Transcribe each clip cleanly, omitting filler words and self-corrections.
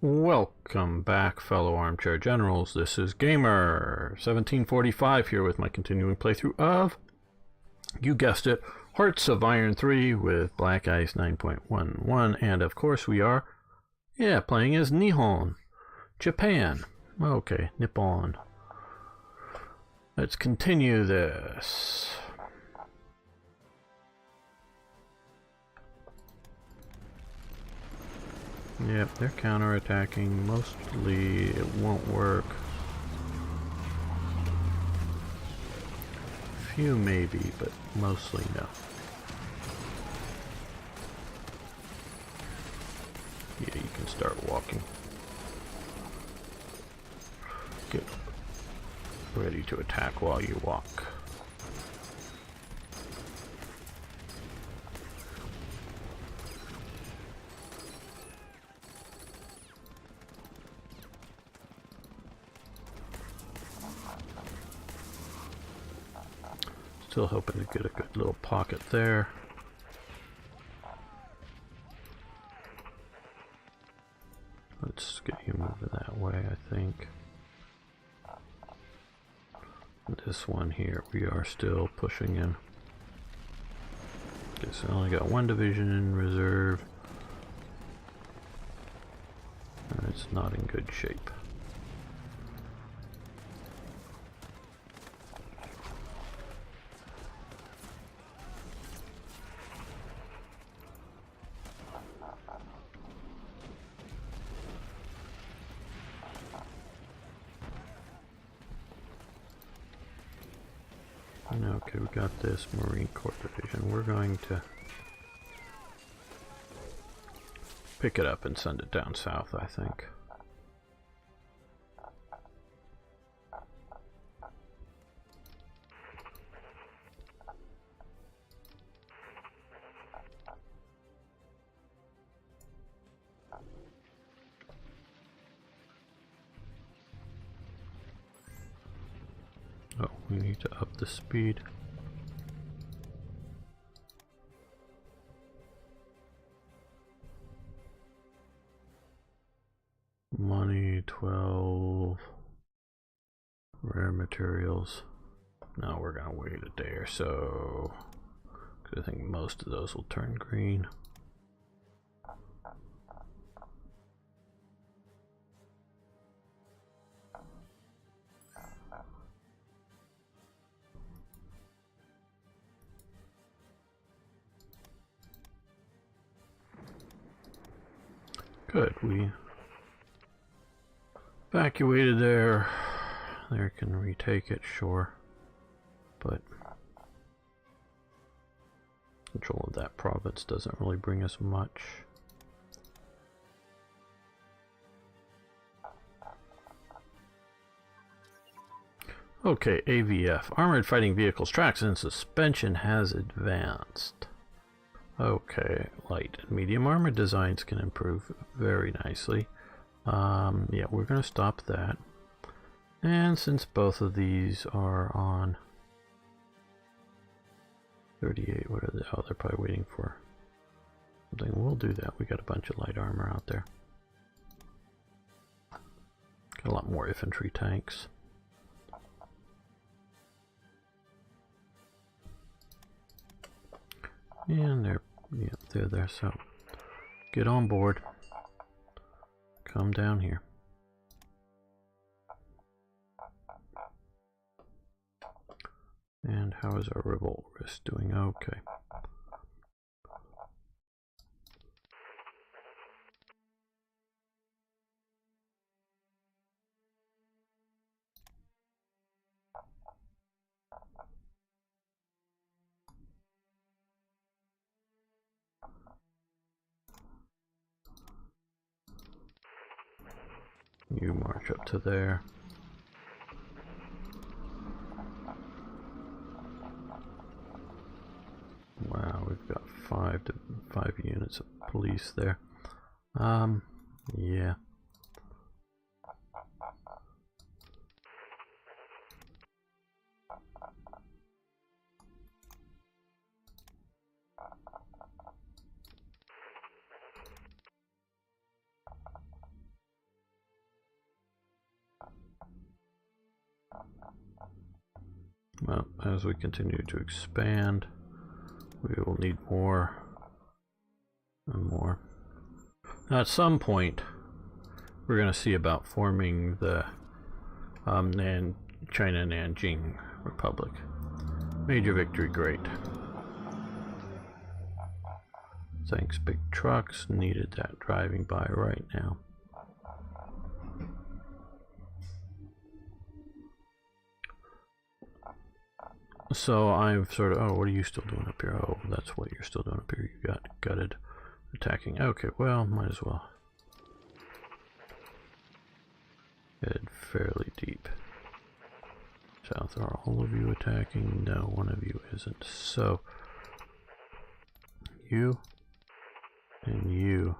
Welcome back, fellow armchair generals. This is Gamer 1745 here with my continuing playthrough of, you guessed it, Hearts of Iron 3 with Black Ice 9.11, and of course we are, playing as Nihon, Japan. Okay, Nippon. Let's continue this. Yep, they're counterattacking. Mostly it won't work. Few maybe, but mostly no. Yeah, you can start walking. Get ready to attack while you walk. Still hoping to get a good little pocket there. Let's get you moving that way, I think. This one here, we are still pushing in. Guess I only got one division in reserve. And it's not in good shape. Okay, we got this Marine Corps division. We're going to pick it up and send it down south, I think. Oh, we need to up the speed. Money, 12. Rare materials. No, we're gonna wait a day or so, because I think most of those will turn green. Good, we evacuated there. They can retake it, sure. But control of that province doesn't really bring us much. Okay, AVF. Armored Fighting Vehicles. Tracks and suspension has advanced. Okay, light and medium armor designs can improve very nicely. Yeah, we're going to stop that. And since both of these are on 38, what are they? Oh, they're probably waiting for something. We'll do that. We got a bunch of light armor out there. Got a lot more infantry tanks. And they're there, so get on board. Come down here. And how is our revolt risk doing? Okay. You march up to there. Wow, we've got five units of police there. Yeah. Well, as we continue to expand, we will need more and more. Now, at some point, we're going to see about forming the China Nanjing Republic. Major victory, great. Thanks, big trucks. Needed that driving by right now. So I've sort of, oh, what are you still doing up here? Oh, that's what you're still doing up here. You got gutted attacking. Okay, well, might as well head fairly deep south. Are all of you attacking? No, one of you isn't. So you and you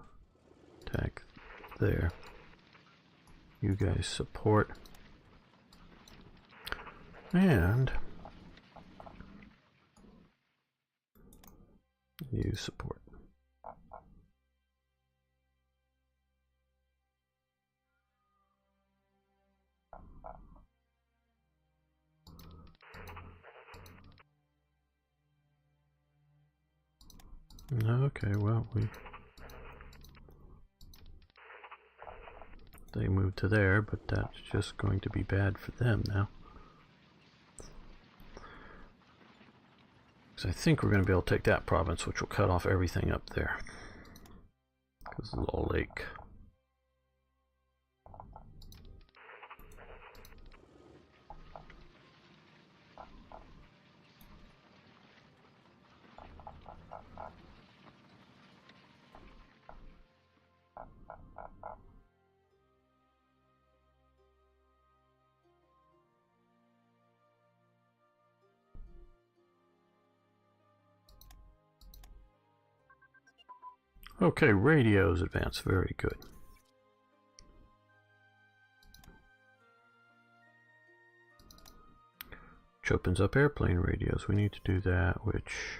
attack there. You guys support. And you support. Okay, well, they moved to there, but that's just going to be bad for them now. Because I think we're going to be able to take that province, which will cut off everything up there. Because of the little lake. Okay, radios advance, very good. Which opens up airplane radios. We need to do that, which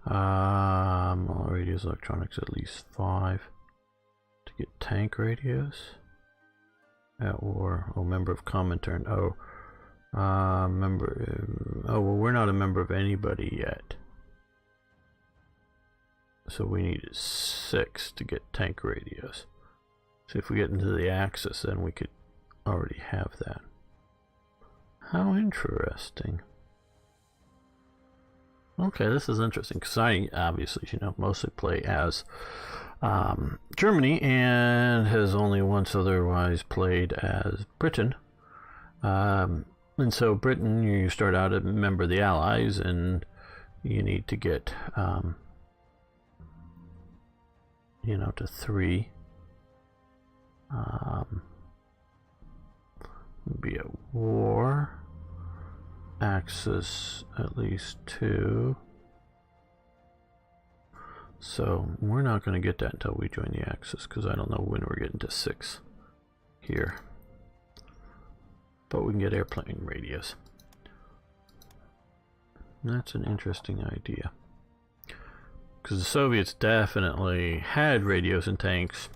all radios, electronics, at least 5. To get tank radios. Or member of Comintern. Oh, well, we're not a member of anybody yet. So we need 6 to get tank radios. So if we get into the Axis, then we could already have that. How interesting. Okay, this is interesting because I obviously, mostly play as Germany and has only once otherwise played as Britain. And so Britain, you start out a member of the Allies, and you need to get to 3. Be at war. Axis at least 2. So we're not going to get that until we join the Axis, because I don't know when we're getting to 6 here. But we can get airplane radios. That's an interesting idea. Because the Soviets definitely had radios and tanks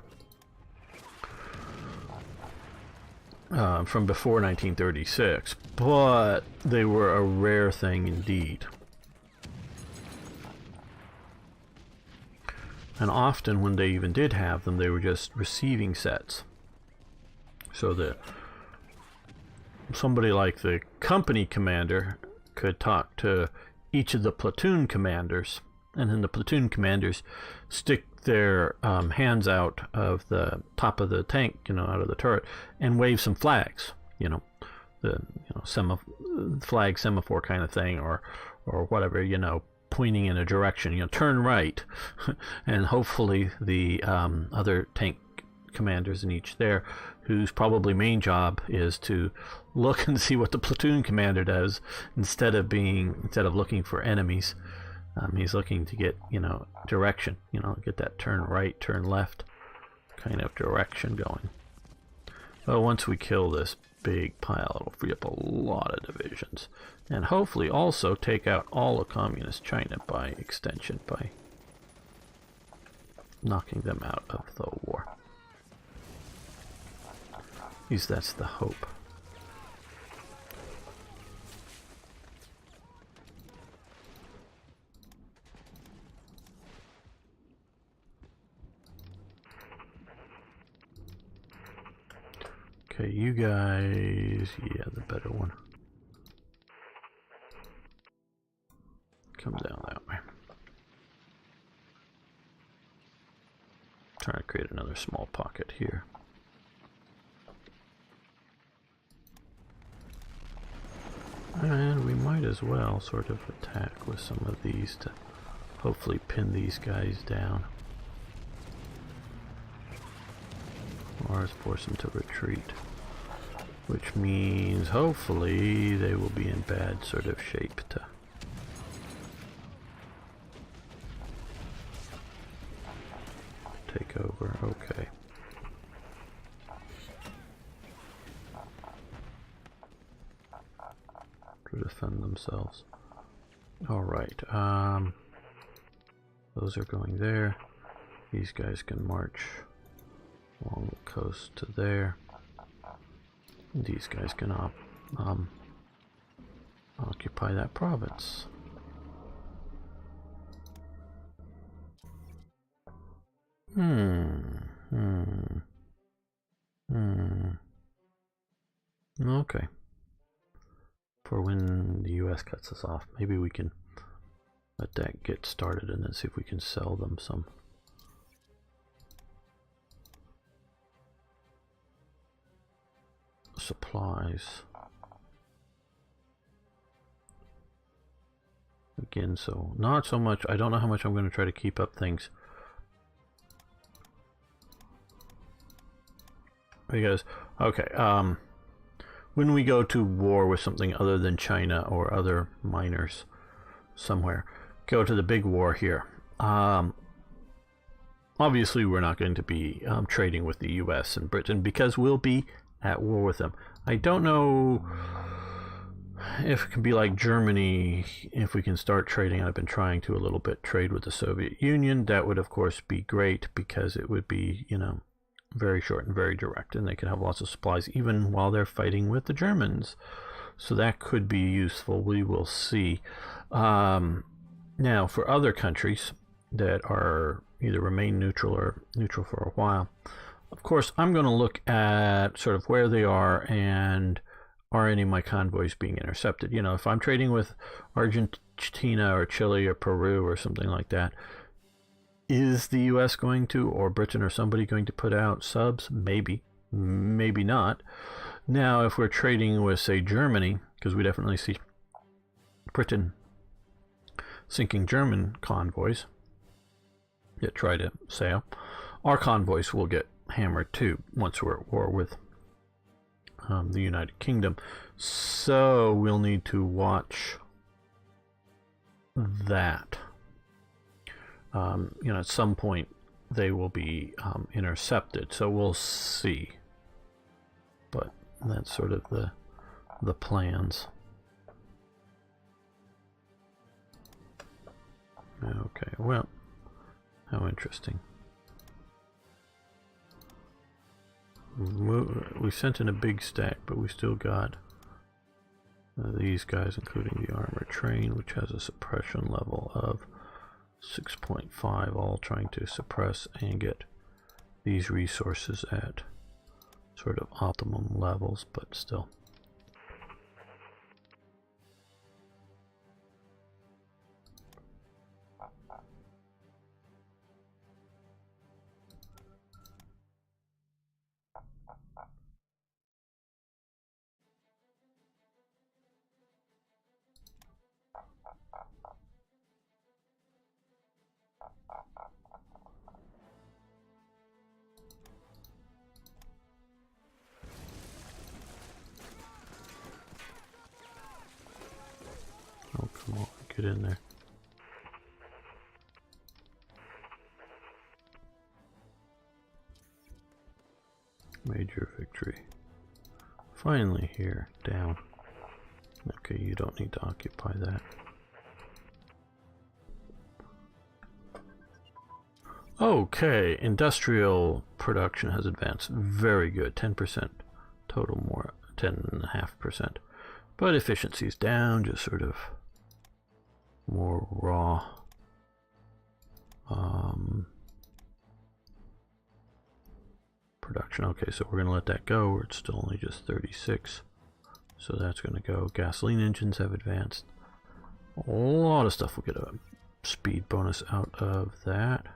from before 1936, but they were a rare thing indeed. And often when they even did have them, they were just receiving sets. So that somebody like the company commander could talk to each of the platoon commanders, and then the platoon commanders stick their hands out of the top of the tank, out of the turret, and wave some flags, the flag semaphore kind of thing, or whatever, pointing in a direction, turn right, and hopefully the other tank commanders in each there, whose probably main job is to look and see what the platoon commander does, instead of looking for enemies. He's looking to get, direction, get that turn right, turn left kind of direction going. Well, once we kill this big pile, it'll free up a lot of divisions. And hopefully also take out all of communist China by extension, by knocking them out of the war. At least that's the hope. Okay, you guys, yeah, the better one. Come down that way. Trying to create another small pocket here. And we might as well sort of attack with some of these to hopefully pin these guys down. Or force them to retreat. Which means hopefully they will be in bad sort of shape to take over. Okay. To defend themselves. Alright, those are going there. These guys can march along the coast to there. These guys can occupy that province. Okay. For when the US cuts us off, maybe we can let that get started and then see if we can sell them some supplies. Again, so not so much. I don't know how much I'm going to try to keep up things. Because, okay, when we go to war with something other than China or other miners somewhere, go to the big war here. Obviously, we're not going to be trading with the US and Britain because we'll be at war with them. I don't know if it can be like Germany, if we can start trading. I've been trying to a little bit trade with the Soviet Union. That would, of course, be great because it would be, you know, very short and very direct, and they can have lots of supplies even while they're fighting with the Germans. So that could be useful. We will see. Now, for other countries that are either remain neutral or neutral for a while, of course, I'm going to look at sort of where they are and are any of my convoys being intercepted. You know, if I'm trading with Argentina or Chile or Peru or something like that, is the US going to, or Britain or somebody going to put out subs? Maybe. Maybe not. Now, if we're trading with, say, Germany, because we definitely see Britain sinking German convoys that try to sail, our convoys will get hammered too once we're at war with the United Kingdom. So we'll need to watch that. You know, at some point they will be intercepted, so we'll see. But that's sort of the plans. Okay, well, how interesting. We sent in a big stack, but we still got these guys, including the armor train, which has a suppression level of 6.5, all trying to suppress and get these resources at sort of optimum levels, but still. Oh, come on, get in there. Major victory. Finally here, down. Okay, you don't need to occupy that. Okay, industrial production has advanced. Very good, 10% total, more 10.5%. But efficiency is down, just sort of more raw. production. Okay, so we're going to let that go. It's still only just 36. So that's going to go. Gasoline engines have advanced. A lot of stuff will get a speed bonus out of that.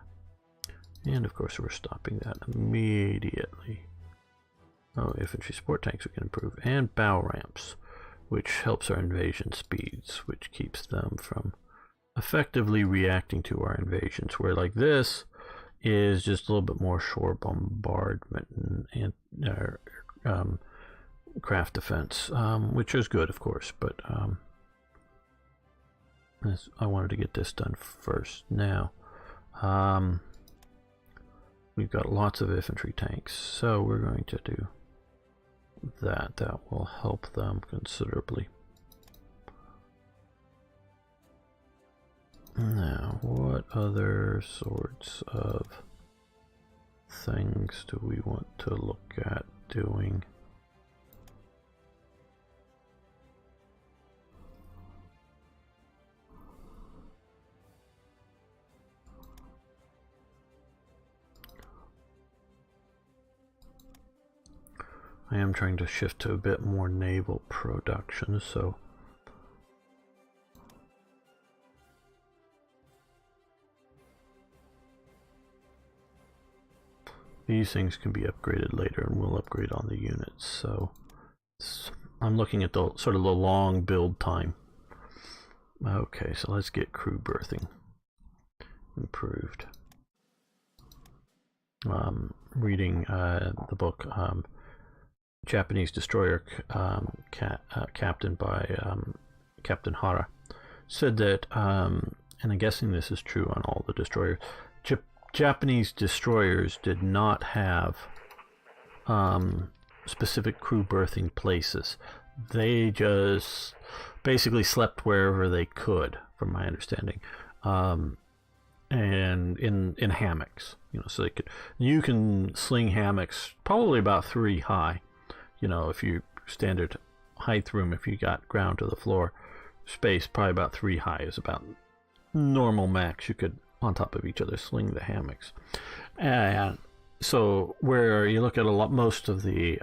And of course we're stopping that immediately. Oh, infantry support tanks we can improve. And bow ramps, which helps our invasion speeds, which keeps them from effectively reacting to our invasions. Where like this is just a little bit more shore bombardment and craft defense, which is good, of course, but I wanted to get this done first. Now, we've got lots of infantry tanks, so we're going to do that. That will help them considerably. Now, what other sorts of things do we want to look at doing? I am trying to shift to a bit more naval production, so these things can be upgraded later, and we'll upgrade on the units. So I'm looking at the sort of the long build time. Okay, so let's get crew berthing improved. Reading the book Japanese Destroyer Captain by Captain Hara said that, and I'm guessing this is true on all the destroyers, Japanese destroyers did not have specific crew berthing places. They just basically slept wherever they could, from my understanding, and in hammocks. You know, so you can sling hammocks probably about 3 high. You know, if you standard height room, if you got ground to the floor space, probably about 3 high is about normal max. You could, on top of each other, sling the hammocks. And so where you look at most of the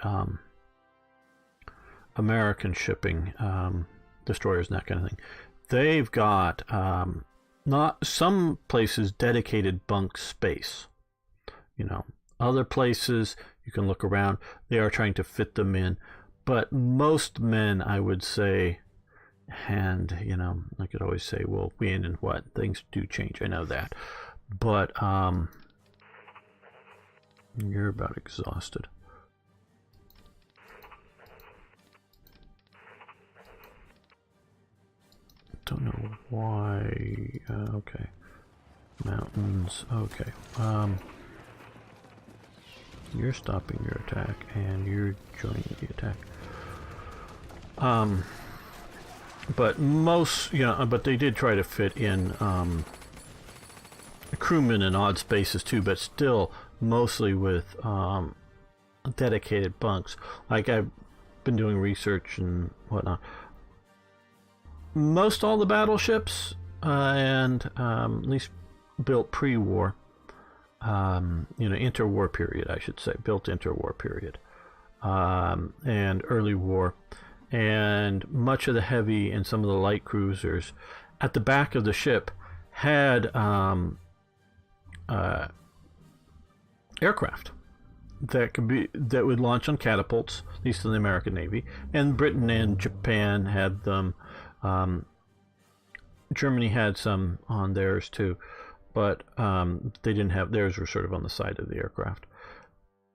American shipping destroyers and that kind of thing, they've got not some places dedicated bunk space. You know, other places you can look around, they are trying to fit them in, but most men, I would say, and you know, I could always say, well, when and what, things do change, I know that, but you're about exhausted. Don't know why. Okay, mountains. Okay, you're stopping your attack and you're joining the attack. But most, you know, but they did try to fit in crewmen in odd spaces too, but still mostly with dedicated bunks. Like, I've been doing research and whatnot. Most all the battleships and at least built pre-war, you know, interwar period, I should say, built interwar period, and early war, and much of the heavy and some of the light cruisers at the back of the ship had aircraft that would launch on catapults, at least in the American Navy, and Britain and Japan had them. Germany had some on theirs too, but they didn't have, theirs were sort of on the side of the aircraft.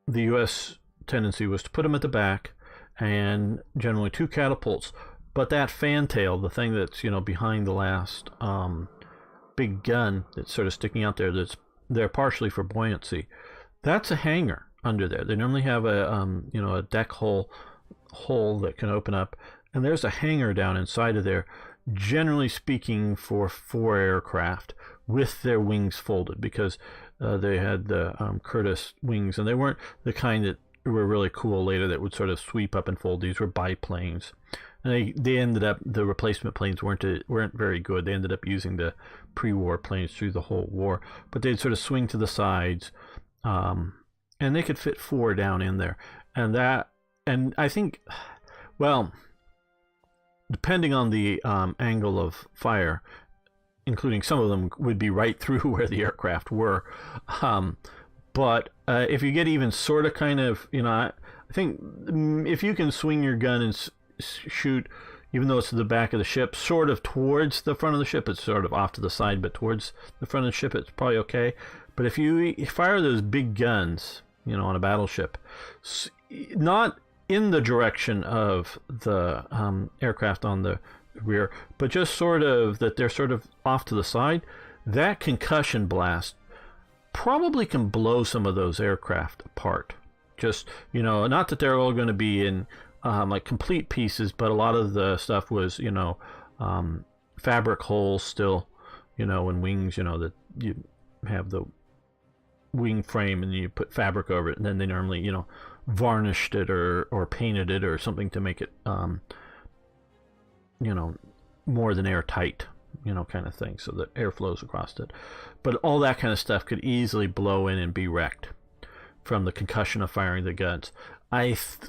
The U.S. tendency was to put them at the back, and generally 2 catapults, but that fantail, the thing that's, you know, behind the last big gun that's sort of sticking out there, that's there partially for buoyancy, that's a hangar under there. They normally have a you know, a deck hole that can open up, and there's a hangar down inside of there, generally speaking, for 4 aircraft with their wings folded, because they had the Curtiss wings, and they weren't the kind that were really cool later that would sort of sweep up and fold. These were biplanes, and they ended up, the replacement planes weren't very good. They ended up using the pre-war planes through the whole war, but they'd sort of swing to the sides, and they could fit 4 down in there, and I think, well, depending on the angle of fire, including some of them would be right through where the aircraft were. But if you get even sort of kind of, I think if you can swing your gun and shoot, even though it's to the back of the ship, sort of towards the front of the ship, it's sort of off to the side, but towards the front of the ship, it's probably okay. But if you fire those big guns, on a battleship, not in the direction of the aircraft on the rear, but just sort of that they're sort of off to the side, that concussion blast probably can blow some of those aircraft apart. Just, not that they're all going to be in like complete pieces, but a lot of the stuff was, fabric holes still, and wings, that you have the wing frame and you put fabric over it, and then they normally, varnished it or painted it or something to make it, more than airtight, kind of thing, so that air flows across it. But all that kind of stuff could easily blow in and be wrecked from the concussion of firing the guns.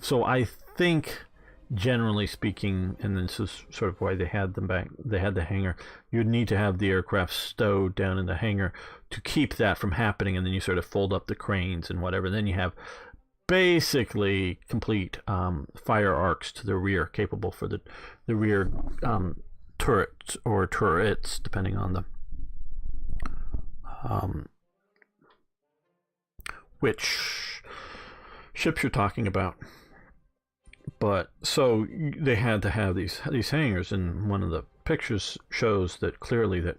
So I think, generally speaking, and this is sort of why they had them back, they had the hangar, you'd need to have the aircraft stowed down in the hangar to keep that from happening, and then you sort of fold up the cranes and whatever. Then you have basically complete fire arcs to the rear, capable for the rear turrets or turrets, depending on the which ships you're talking about. But so they had to have these hangars, and one of the pictures shows that clearly that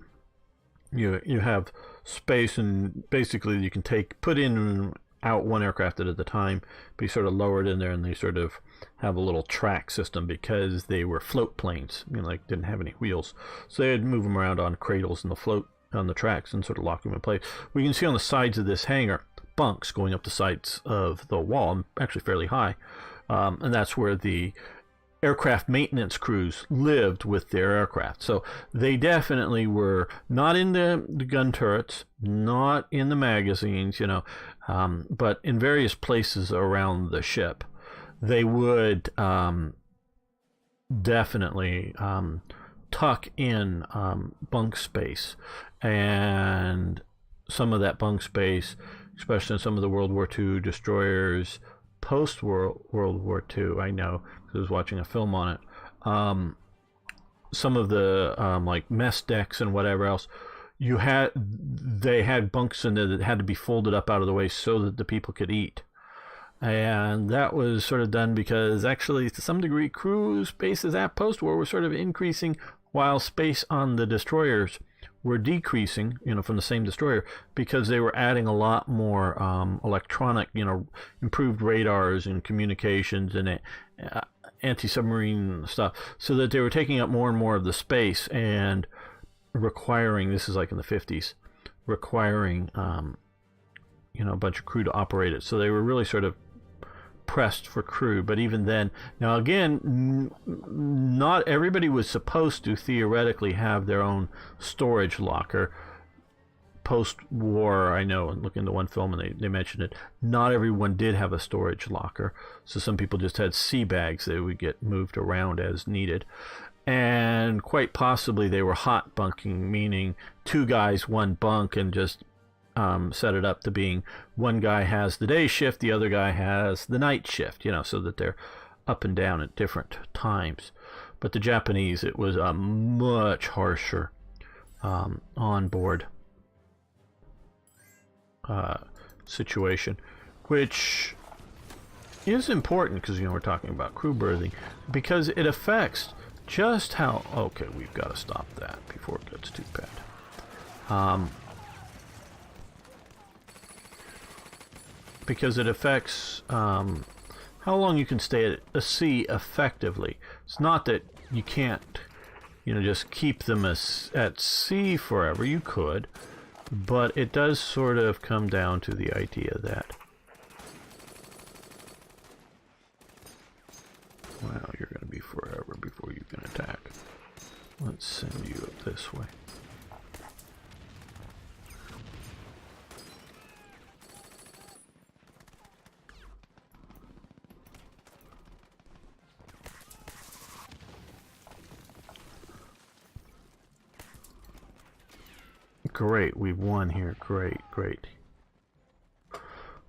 you have space, and basically you can put in and out one aircraft at a time, be sort of lowered in there, and they sort of have a little track system because they were float planes, like didn't have any wheels, so they'd move them around on cradles and the float on the tracks and sort of lock them in place. We can see on the sides of this hangar bunks going up the sides of the wall, actually fairly high, and that's where the aircraft maintenance crews lived with their aircraft. So they definitely were not in the gun turrets, not in the magazines, but in various places around the ship. They would definitely tuck in bunk space, and some of that bunk space, especially in some of the World War II destroyers, post World War II, I know because I was watching a film on it. Some of the like mess decks and whatever else, they had bunks in there that had to be folded up out of the way so that the people could eat. And that was sort of done because actually, to some degree, crew spaces at post-war were sort of increasing while space on the destroyers were decreasing, from the same destroyer, because they were adding a lot more electronic, improved radars and communications and anti-submarine stuff, so that they were taking up more and more of the space and requiring, this is like in the 50s, requiring, a bunch of crew to operate it. So they were really sort of pressed for crew. But even then, now again, not everybody was supposed to theoretically have their own storage locker. Post-war, I know, and looking into one film and they mentioned it, not everyone did have a storage locker. So some people just had sea bags that would get moved around as needed. And quite possibly they were hot bunking, meaning 2 guys, 1 bunk, and just set it up to being one guy has the day shift, the other guy has the night shift, so that they're up and down at different times. But the Japanese, it was a much harsher on-board situation, which is important because, we're talking about crew berthing, because it affects just how... Okay, we've got to stop that before it gets too bad. Because it affects how long you can stay at a sea effectively. It's not that you can't, just keep them at sea forever. You could, but it does sort of come down to the idea that, well, you're going to be forever before you can attack. Let's send you up this way. great. We've won here. Great, great.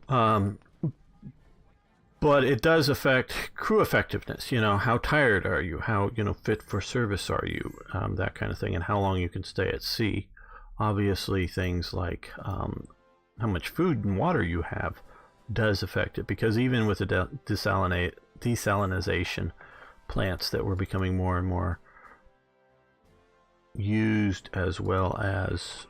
But it does affect crew effectiveness. You know, how tired are you? How, you know, fit for service are you? That kind of thing, and how long you can stay at sea. Obviously, things like how much food and water you have does affect it, because even with the desalinization plants that were becoming more and more used, as well as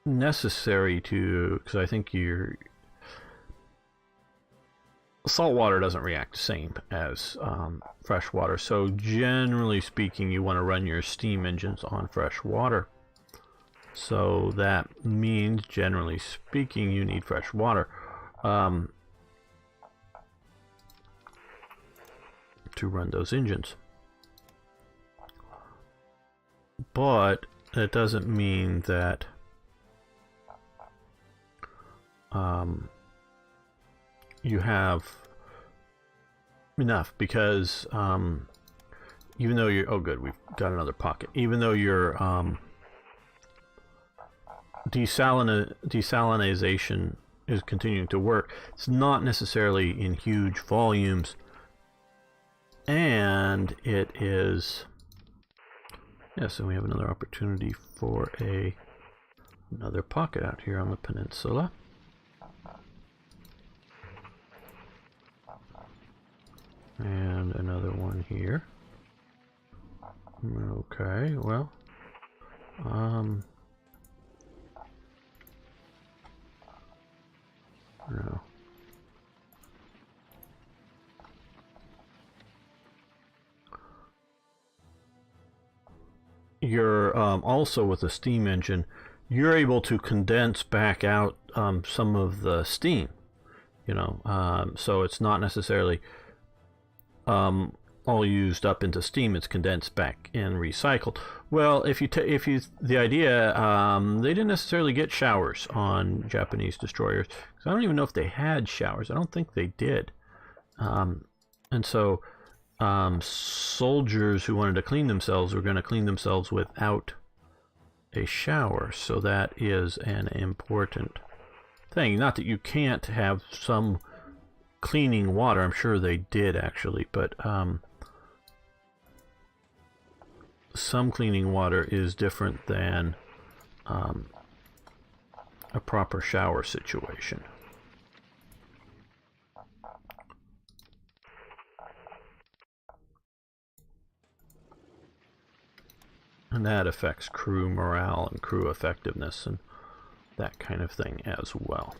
necessary to, because I think your salt water doesn't react the same as fresh water, so generally speaking you want to run your steam engines on fresh water. So that means, generally speaking, you need fresh water to run those engines. But it doesn't mean that you have enough, because even though you're, oh good, we've got another pocket. Even though you're desalinization is continuing to work, it's not necessarily in huge volumes, and it is, yes, and we have another opportunity for another pocket out here on the peninsula. And another one here. Okay, well, no. You're also, with a steam engine, you're able to condense back out some of the steam, you know, so it's not necessarily all used up into steam. It's condensed back and recycled. Well, if you the idea, they didn't necessarily get showers on Japanese destroyers, because I don't even know if they had showers. I don't think they did. And so soldiers who wanted to clean themselves were going to clean themselves without a shower. So that is an important thing. Not that you can't have some cleaning water. I'm sure they did, actually, but some cleaning water is different than a proper shower situation. And that affects crew morale and crew effectiveness and that kind of thing as well.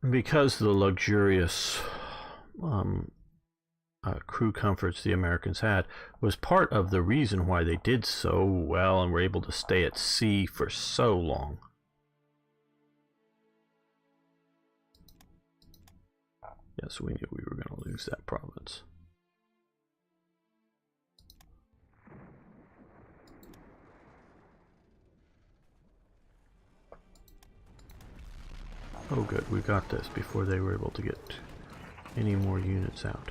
Because of the luxurious crew comforts the Americans had, was part of the reason why they did so well and were able to stay at sea for so long. Yes, we knew we were going to lose that province. Oh good, we got this before they were able to get any more units out.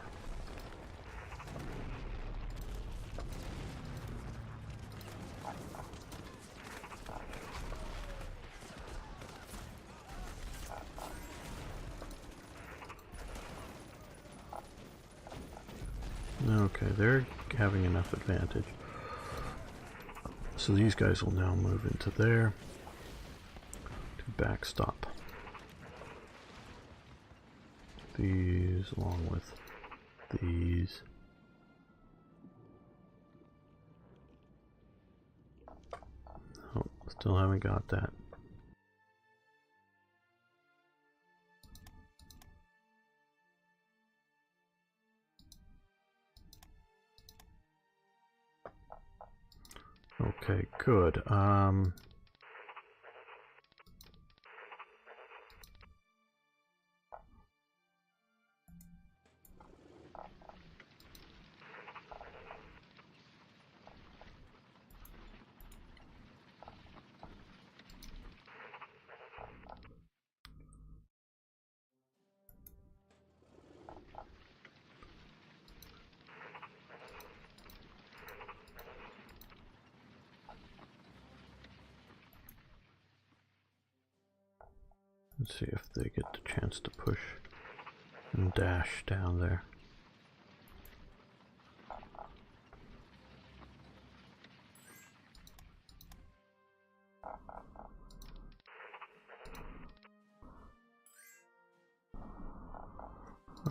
Okay, they're having enough advantage. So these guys will now move into there to backstop these along with these. Oh, still haven't got that. Okay, good. Let's see if they get the chance to push and dash down there.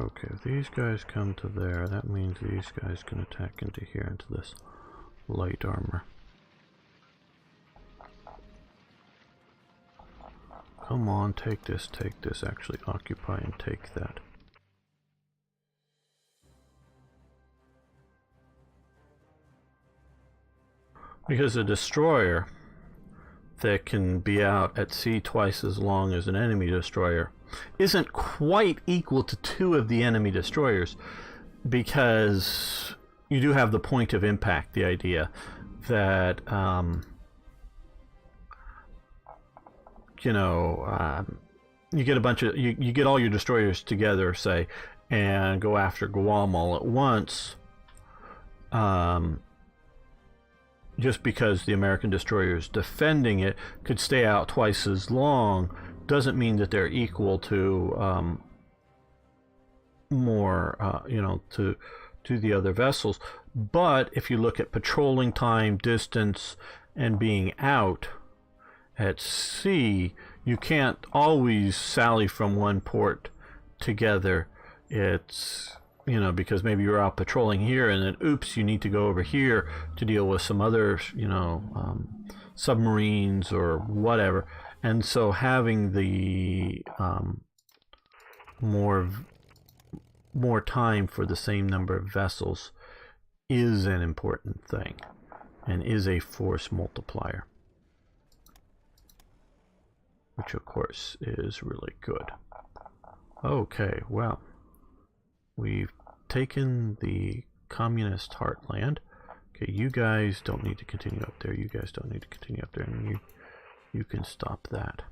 Okay, if these guys come to there, that means these guys can attack into here, into this light armor. Come on, take this, actually occupy and take that. Because a destroyer that can be out at sea twice as long as an enemy destroyer isn't quite equal to 2 of the enemy destroyers, because you do have the point of impact, the idea that you know, you get a bunch of you get all your destroyers together, say, and go after Guam all at once. Just because the American destroyers defending it could stay out twice as long doesn't mean that they're equal to more, you know, to the other vessels. But if you look at patrolling time, distance, and being out at sea, you can't always sally from one port together. It's, you know, because maybe you're out patrolling here and then oops, you need to go over here to deal with some other, you know, submarines or whatever. And so having the more time for the same number of vessels is an important thing and is a force multiplier, which of course is really good. Okay, well, we've taken the communist heartland. Okay, you guys don't need to continue up there. You guys don't need to continue up there. And you can stop that.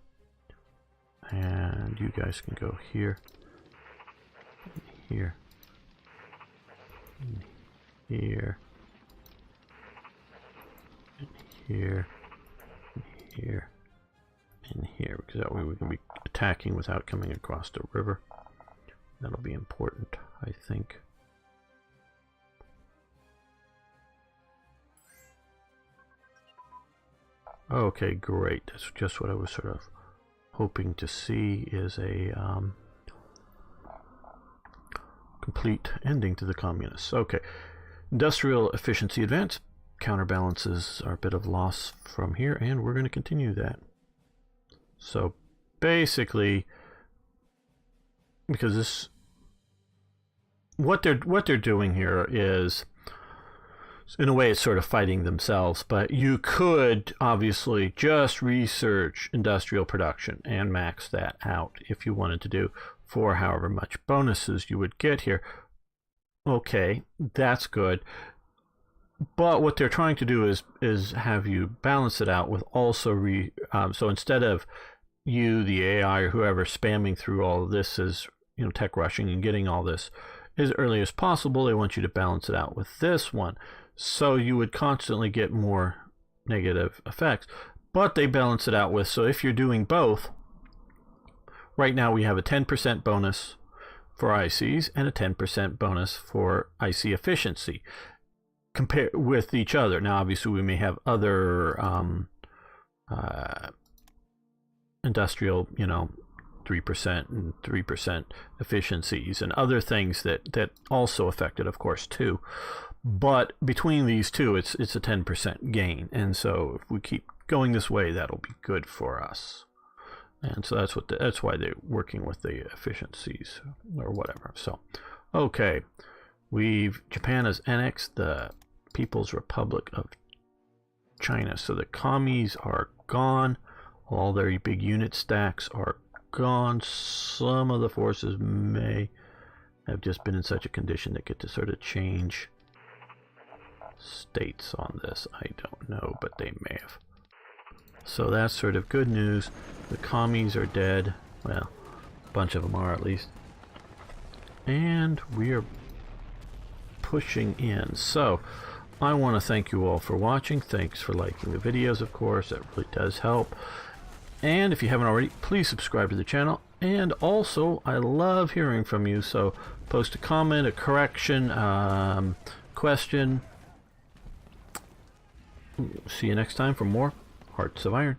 And you guys can go here. Here. And here. And here. And here. And here. Because that way we can be attacking without coming across the river. That'll be important, I think. Okay, great. That's just what I was sort of hoping to see, is a complete ending to the communists. Okay. Industrial efficiency advance counterbalances our bit of loss from here, and we're going to continue that. So basically, because this, what they're doing here is, in a way, it's sort of fighting themselves. But you could obviously just research industrial production and max that out if you wanted to do, for however much bonuses you would get here. Okay, that's good. But what they're trying to do is have you balance it out with also so instead of you, the AI, or whoever, spamming through all of this as, you know, tech rushing and getting all this as early as possible, they want you to balance it out with this one. So you would constantly get more negative effects. But they balance it out with, so if you're doing both, right now we have a 10% bonus for ICs and a 10% bonus for IC efficiency compare with each other. Now obviously we may have other industrial, you know, 3% and 3% efficiencies and other things that also affect it, of course, too. But between these two, it's a 10% gain. And so if we keep going this way, that'll be good for us. And so that's why they're working with the efficiencies or whatever. So, okay, Japan has annexed the People's Republic of China. So the commies are gone. All their big unit stacks are gone. Some of the forces may have just been in such a condition that get to sort of change states on this. I don't know, but they may have. So that's sort of good news. The commies are dead. Well, a bunch of them are at least. And we are pushing in. So I want to thank you all for watching. Thanks for liking the videos, of course. That really does help. And if you haven't already, please subscribe to the channel. And also, I love hearing from you, so post a comment, a correction, question. See you next time for more Hearts of Iron.